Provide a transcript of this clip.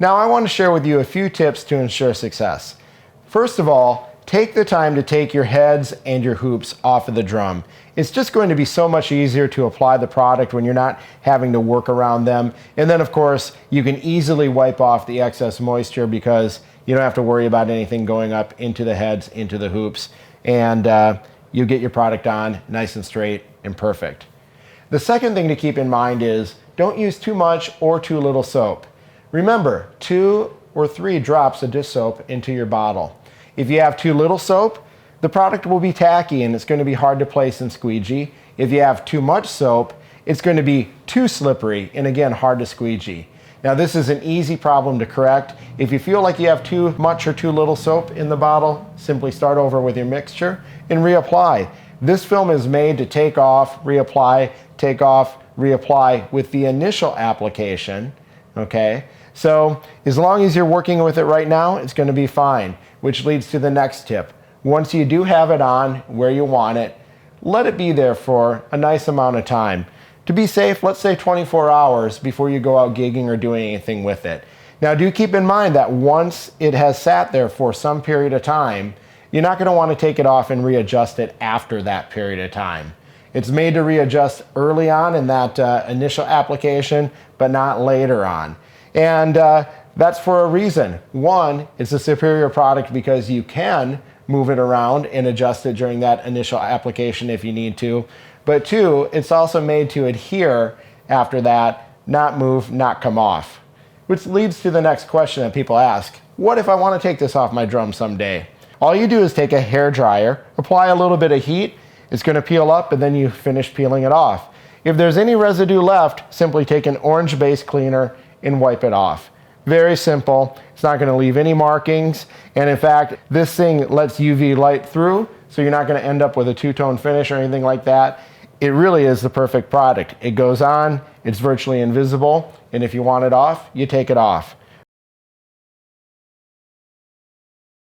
Now I want to share with you a few tips to ensure success. First of all, take the time to take your heads and your hoops off of the drum. It's just going to be so much easier to apply the product when you're not having to work around them. And then of course, you can easily wipe off the excess moisture because you don't have to worry about anything going up into the heads, into the hoops, and you get your product on nice and straight and perfect. The second thing to keep in mind is don't use too much or too little soap. Remember, 2 or 3 drops of dish soap into your bottle. If you have too little soap, the product will be tacky and it's going to be hard to place and squeegee. If you have too much soap, it's going to be too slippery and again, hard to squeegee. Now this is an easy problem to correct. If you feel like you have too much or too little soap in the bottle, simply start over with your mixture and reapply. This film is made to take off, reapply, take off, reapply with the initial application, okay? So as long as you're working with it right now, it's going to be fine, which leads to the next tip. Once you do have it on where you want it, let it be there for a nice amount of time. To be safe, let's say 24 hours before you go out gigging or doing anything with it. Now do keep in mind that once it has sat there for some period of time, you're not going to want to take it off and readjust it after that period of time. It's made to readjust early on in that initial application, but not later on. And that's for a reason. One, it's a superior product because you can move it around and adjust it during that initial application if you need to. But 2, it's also made to adhere after that, not move, not come off. Which leads to the next question that people ask. What if I want to take this off my drum someday? All you do is take a hair dryer, apply a little bit of heat, it's going to peel up and then you finish peeling it off. If there's any residue left, simply take an orange base cleaner and wipe it off. Very simple. It's not going to leave any markings. And in fact, this thing lets UV light through, so you're not going to end up with a two-tone finish or anything like that. It really is the perfect product. It goes on, it's virtually invisible, and if you want it off, you take it off.